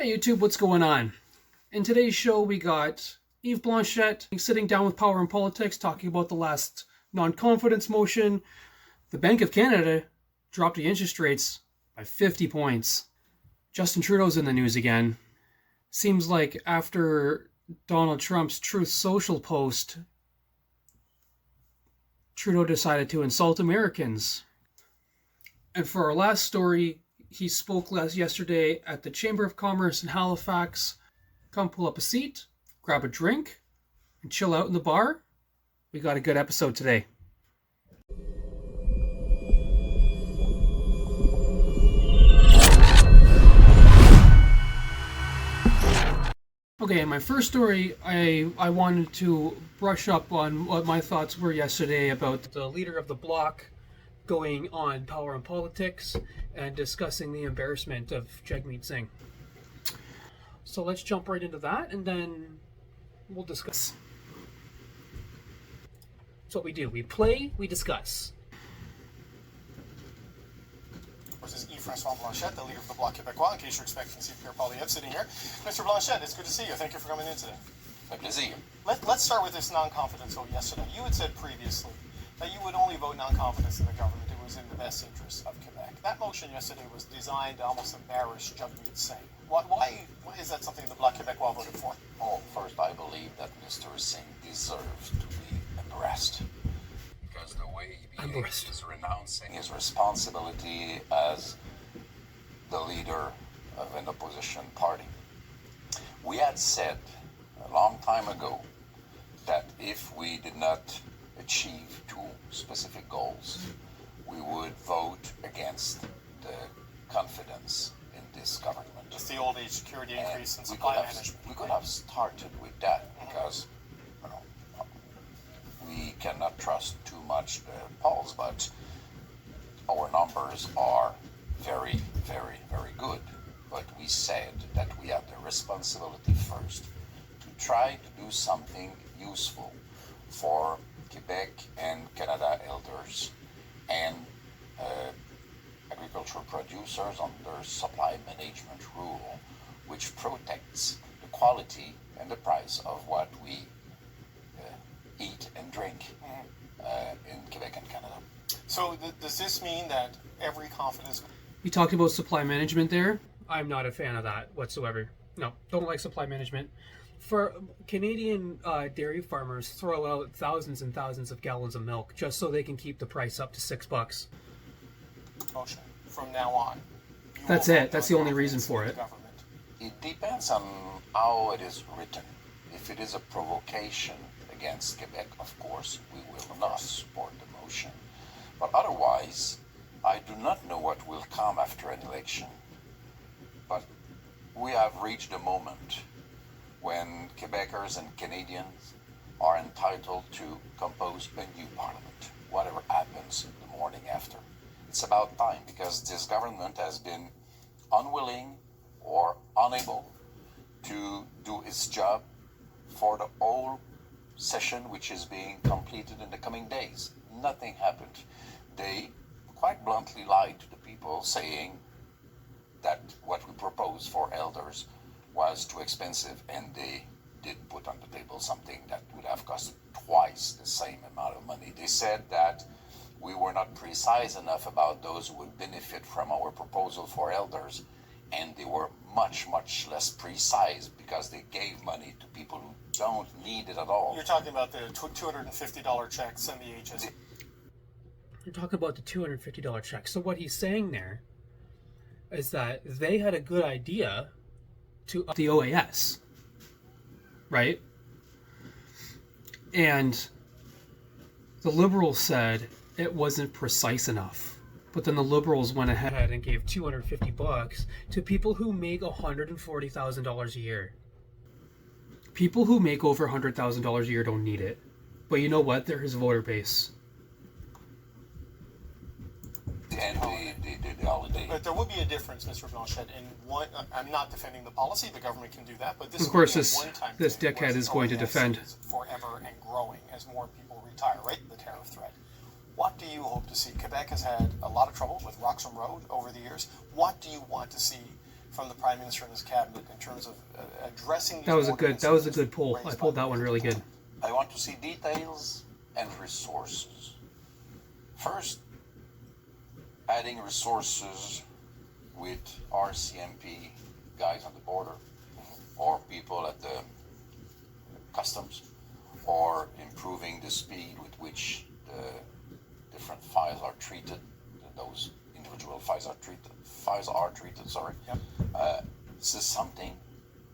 Hey YouTube, what's going on? In today's show, we got Yves Blanchette sitting down with Power and Politics, talking about the last non-confidence motion. The Bank of Canada dropped the interest rates by 50 points. Justin Trudeau's in the news again. Seems like after Donald Trump's Truth Social post, Trudeau decided to insult Americans. And for our last story, he spoke yesterday at the Chamber of Commerce in Halifax. Come pull up a seat, grab a drink, and chill out in the bar. We got a good episode today. Okay, in my first story, I wanted to brush up on what my thoughts were yesterday about the leader of the bloc going on Power and Politics and discussing the embarrassment of Jagmeet Singh. So let's jump right into that and then we'll discuss. That's what we do. We play, we discuss. This is Yves Blanchette, the leader of the Bloc Québécois, in case you're expecting to see Pierre Poilievre sitting here. Mr. Blanchette, it's good to see you. Thank you for coming in today. Good to see you. Let's start with this non-confidence vote yesterday. You had said previously that you would only vote non-confidence in the government. It was in the best interest of Quebec. That motion yesterday was designed to almost embarrass Jagmeet Singh. Why is that something the Bloc Québécois voted for? Oh, first, I believe that Mr. Singh deserves to be embarrassed. Because the way he behaves is renouncing his responsibility as the leader of an opposition party. We had said a long time ago that if we did not achieve two specific goals, we would vote against the confidence in this government. Just the old age security increase and supply management. We could have started with that because we cannot trust too much the polls, but our numbers are very, very, very good. But we said that we have the responsibility first to try to do something useful for Quebec and Canada elders and agricultural producers under supply management rule, which protects the quality and the price of what we eat and drink in Quebec and Canada. So does this mean that every confidence... You talked about supply management there. I'm not a fan of that whatsoever. No, don't like supply management. For Canadian dairy farmers throw out thousands and thousands of gallons of milk just so they can keep the price up to $6. Motion from now on. That's it. That's the only reason for it. It depends on how it is written. If it is a provocation against Quebec, of course, we will not support the motion. But otherwise, I do not know what will come after an election. But we have reached a moment when Quebecers and Canadians are entitled to compose a new parliament, whatever happens the morning after. It's about time, because this government has been unwilling or unable to do its job for the whole session, which is being completed in the coming days. Nothing happened. They quite bluntly lied to the people, saying that what we proposed for elders was too expensive, and they did put on the table something that would have cost twice the same amount of money. They said that we were not precise enough about those who would benefit from our proposal for elders, and they were much, much less precise because they gave money to people who don't need it at all. You're talking about the $250 checks and the ages. You're talking about the $250 check. So what he's saying there is that they had a good idea to up the OAS, right? And the Liberals said it wasn't precise enough. But then the Liberals went ahead and gave $250 to people who make $140,000 a year. People who make over $100,000 a year don't need it. But you know what? They're his voter base. And the holiday. But there would be a difference, Mr. Blanchette, in one... I'm not defending the policy, the government can do that, but this of course, would be a one-time this thing, dickhead is going to defend. Forever and growing as more people retire, right? The tariff threat. What do you hope to see? Quebec has had a lot of trouble with Roxham Road over the years. What do you want to see from the Prime Minister and his cabinet in terms of addressing. That was a good poll. I pulled that one really good. I want to see details and resources. First, adding resources with RCMP guys on the border, or people at the customs, or improving the speed with which the different files are treated, those individual files are treated, sorry. Yep. This is something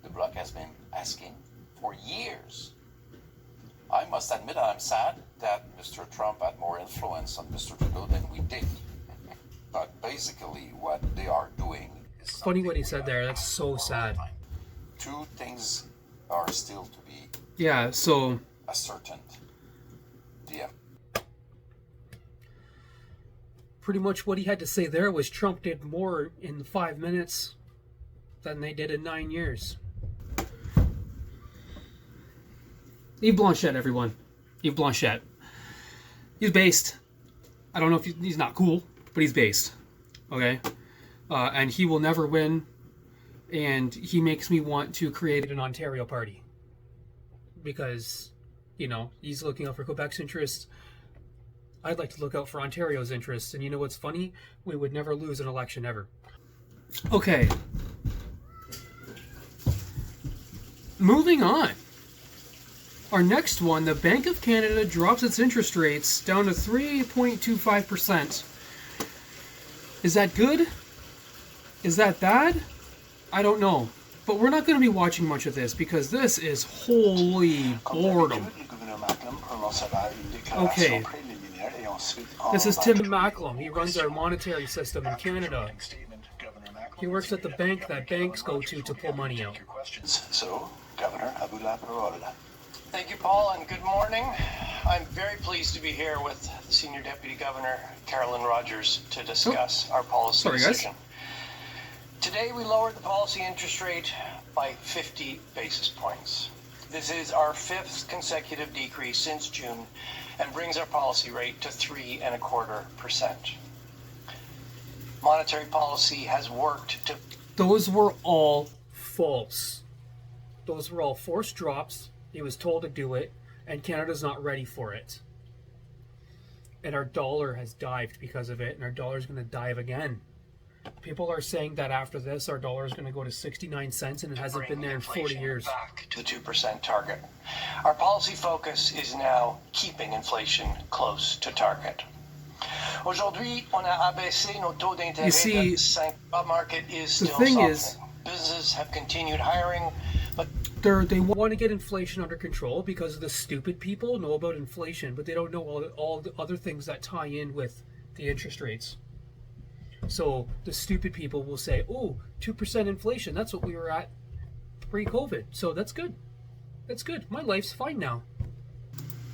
the Bloc has been asking for years. I must admit I'm sad that Mr. Trump had more influence on Mr. Trudeau than we did. But basically what they are doing is Funny what he said there. That's so sad. Two things are still to be ascertained. Yeah. Pretty much what he had to say there was Trump did more in 5 minutes than they did in 9 years. Yves Blanchette, everyone. Yves Blanchette. He's based. I don't know if he's not cool, but he's based. Okay? And he will never win. And he makes me want to create an Ontario party. Because, he's looking out for Quebec's interests. I'd like to look out for Ontario's interests. And you know what's funny? We would never lose an election ever. Okay. Moving on. Our next one, the Bank of Canada drops its interest rates down to 3.25%. Is that good? Is that bad? I don't know. But we're not going to be watching much of this because this is holy boredom. Okay. This is Tim Macklem. He runs our monetary system in Canada. He works at the bank that banks go to pull money out. So, Governor, à vous la parole. Thank you, Paul, and good morning. I'm very pleased to be here with the Senior Deputy Governor, Carolyn Rogers, to discuss our policy decision. Today, we lowered the policy interest rate by 50 basis points. This is our 5th consecutive decrease since June and brings our policy rate to 3.25%. Monetary policy has worked to... Those were all false. Those were all forced drops. He was told to do it, and Canada's not ready for it. And our dollar has dived because of it, and our dollar's going to dive again. People are saying that after this, our dollar is going to go to 69 cents, and it hasn't been there in 40 years. Back to the 2% target. Our policy focus is now keeping inflation close to target. Aujourd'hui, on a abaissé nos taux d'intérêt. You see, the market is the still thing softening. is, businesses have continued hiring, but they want to get inflation under control because the stupid people know about inflation, but they don't know all the other things that tie in with the interest rates. So the stupid people will say, oh, 2% inflation, that's what we were at pre-COVID. So that's good. That's good. My life's fine now.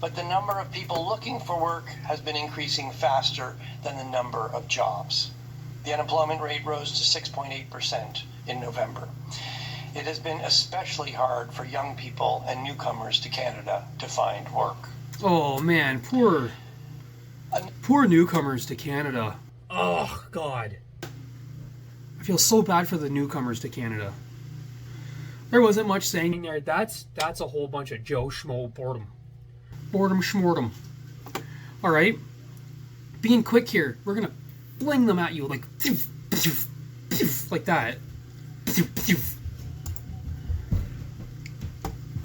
But the number of people looking for work has been increasing faster than the number of jobs. The unemployment rate rose to 6.8% in November. It has been especially hard for young people and newcomers to Canada to find work. Oh man, poor newcomers to Canada. Oh God. I feel so bad for the newcomers to Canada. There wasn't much saying in there. That's a whole bunch of Joe Schmo boredom. Boredom schmordom. Alright. Being quick here. We're gonna fling them at you like like that.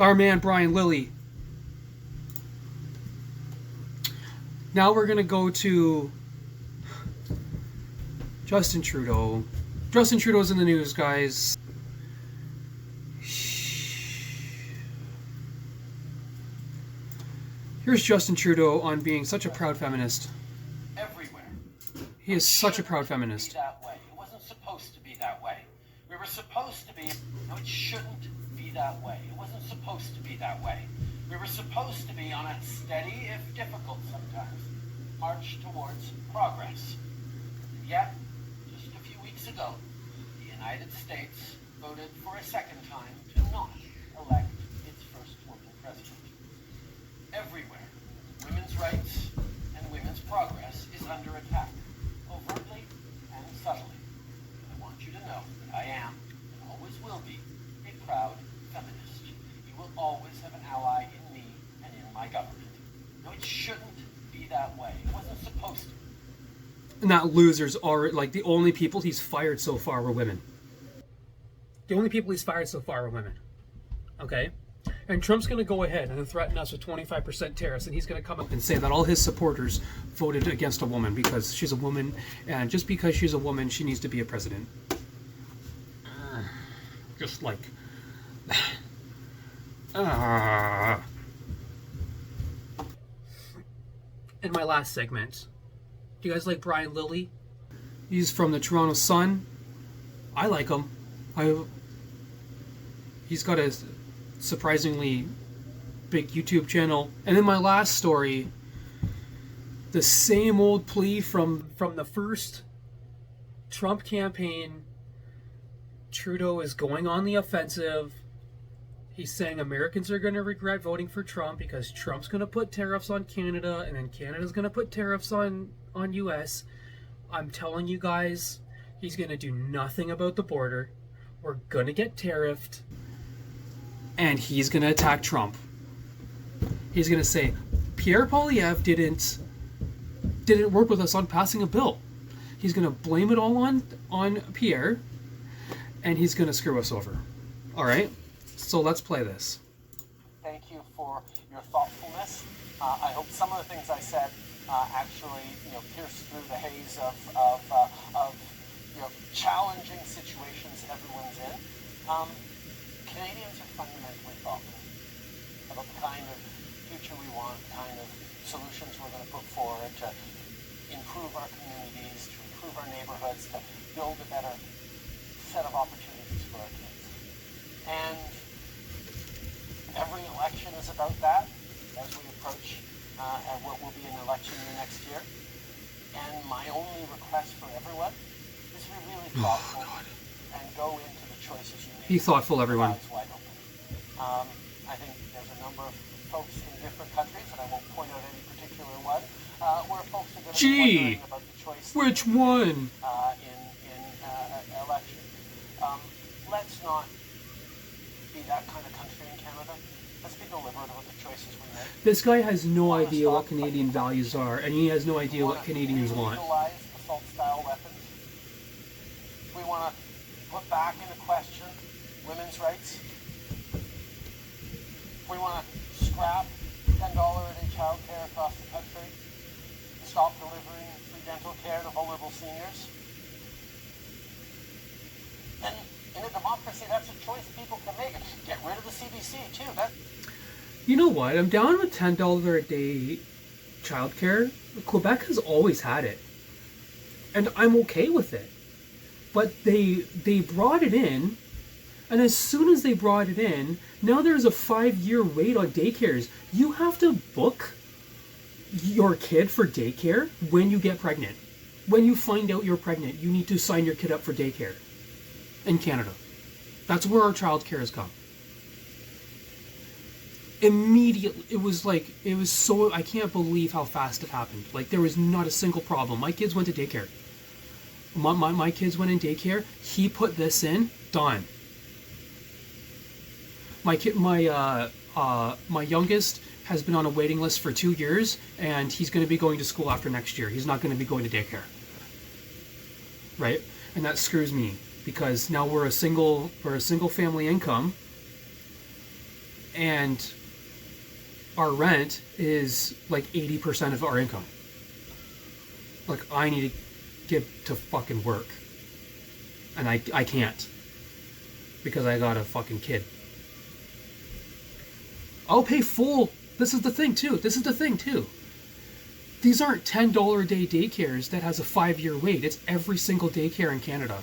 Our man Brian Lilly. Now we're gonna go to Justin Trudeau. Justin Trudeau's in the news, guys. Here's Justin Trudeau on being such a proud feminist. Everywhere. He is such a proud feminist. That way. It wasn't supposed to be that way. We were supposed to be. No, it shouldn't be that way. It wasn't supposed to be that way. We were supposed to be on a steady, if difficult sometimes, march towards progress. And yet, just a few weeks ago, the United States voted for a second time to not elect its first woman president. Everywhere, women's rights and women's progress is under attack, overtly and subtly. I want you to know that I am will be a proud feminist. You will always have an ally in me and in my government. No, it shouldn't be that way. It wasn't supposed to. And that loser's already, like, the only people he's fired so far were women. The only people he's fired so far were women. Okay? And Trump's going to go ahead and threaten us with 25% tariffs, and he's going to come up and say that all his supporters voted against a woman because she's a woman, and just because she's a woman, she needs to be a president. Just like... In my last segment, do you guys like Brian Lilly? He's from the Toronto Sun. I like him. He's got a surprisingly big YouTube channel. And in my last story, the same old plea from the first Trump campaign. Trudeau is going on the offensive. He's saying Americans are going to regret voting for Trump because Trump's going to put tariffs on Canada, and then Canada's going to put tariffs on US. I'm telling you guys, he's going to do nothing about the border. We're going to get tariffed. And he's going to attack Trump. He's going to say, Pierre Poilievre didn't work with us on passing a bill. He's going to blame it all on Pierre, and he's going to screw us over. All right? So let's play this. Thank you for your thoughtfulness. I hope some of the things I said actually, pierce through the haze of challenging situations everyone's in. Canadians are fundamentally thoughtful about the kind of future we want, the kind of solutions we're going to put forward to improve our communities, to improve our neighborhoods, to build a better set of opportunities for our kids. And every election is about that as we approach what will be an election year next year. And my only request for everyone is to be really thoughtful and go into the choices you make. Be thoughtful, everyone. Eyes wide open. I think there's a number of folks in different countries, and I won't point out any particular one, where folks are going to be wondering about the choice. Which one? In election. Let's not be that kind of country in Canada. Let's be deliberate about the choices we make. This guy has no idea what Canadian values are, and he has no idea what Canadians want. Legalize assault-style weapons. We want to put back into question women's rights. We want to scrap $10 a day child care across the country. Stop delivering free dental care to vulnerable seniors. And in a democracy, that's a choice people can make. Get rid of the CBC, too. You know what? I'm down with $10 a day childcare. Quebec has always had it. And I'm okay with it. But they brought it in, and as soon as they brought it in, now there's a 5-year wait on daycares. You have to book your kid for daycare when you get pregnant. When you find out you're pregnant, you need to sign your kid up for daycare in Canada. That's where our childcare has come. Immediately, it was so, I can't believe how fast it happened. Like, there was not a single problem. My kids went to daycare. My kids went in daycare. He put this in, done. My youngest has been on a waiting list for 2 years, and he's going to be going to school after next year. He's not going to be going to daycare. Right? And that screws me, because now we're a single family income, and our rent is like 80% of our income. Like, I need to get to fucking work, and I can't, because I got a fucking kid. I'll pay full. This is the thing too. These aren't $10 a day daycares that has a 5-year wait. It's every single daycare in Canada.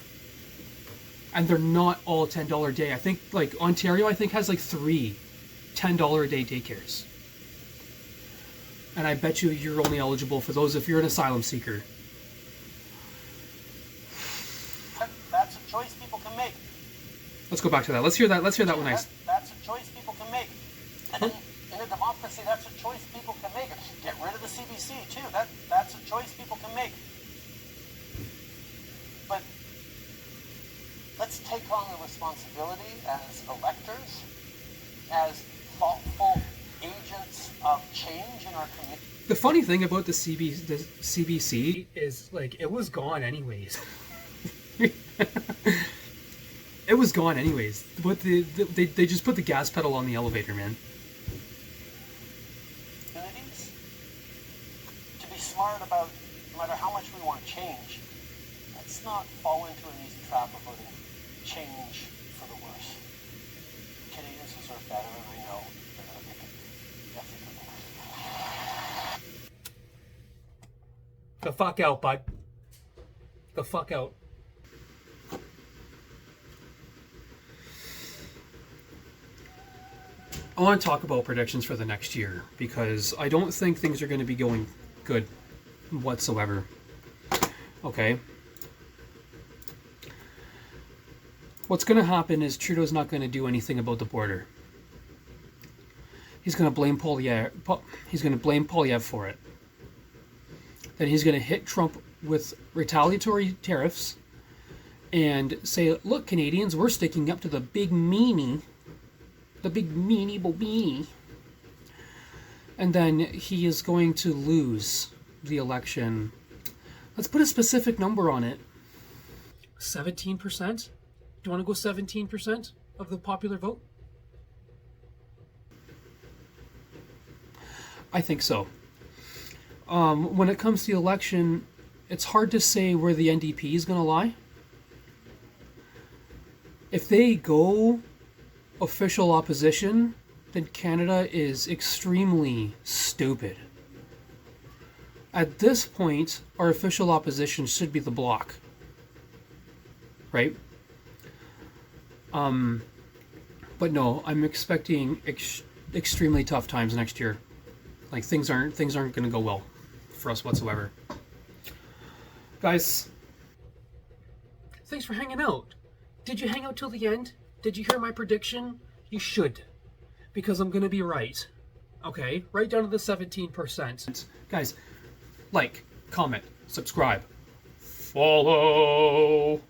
And they're not all $10 a day. I think, like, Ontario, I think, has like 3 $10 a day daycares. And I bet you're only eligible for those if you're an asylum seeker. That's a choice people can make. Let's go back to that. Let's hear that one next. That's a choice people can make. And in a democracy, that's a choice people can make. Get rid of the CBC, too. That's a choice people can make. But let's take on the responsibility as electors, as thoughtful agents of change in our community. The funny thing about the CBC is, like, it was gone anyways. It was gone anyways. But they just put the gas pedal on the elevator, man. Communities, to be smart about no matter how much we want change, let's not fall into an easy trap of voting change for the worse. Canadians deserve better, and I know they're going to pick it. Yes, The fuck out, bud. The fuck out. I want to talk about predictions for the next year because I don't think things are going to be going good whatsoever. Okay. What's going to happen is Trudeau's not going to do anything about the border. He's going to blame Poilievre. He's going to blame Poilievre for it. Then he's going to hit Trump with retaliatory tariffs and say, "Look, Canadians, we're sticking up to the big meanie bobini." And then he is going to lose the election. Let's put a specific number on it. 17%? Do you want to go 17% of the popular vote? I think so. When it comes to the election, it's hard to say where the NDP is going to lie. If they go official opposition, then Canada is extremely stupid. At this point, our official opposition should be the Bloc. Right? But no, I'm expecting extremely tough times next year. Like, things aren't going to go well for us whatsoever. Guys, thanks for hanging out. Did you hang out till the end? Did you hear my prediction? You should, because I'm going to be right. Okay? Right down to the 17%. Guys, like, comment, subscribe, follow.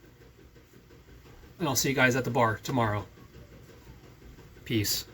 And I'll see you guys at the bar tomorrow. Peace.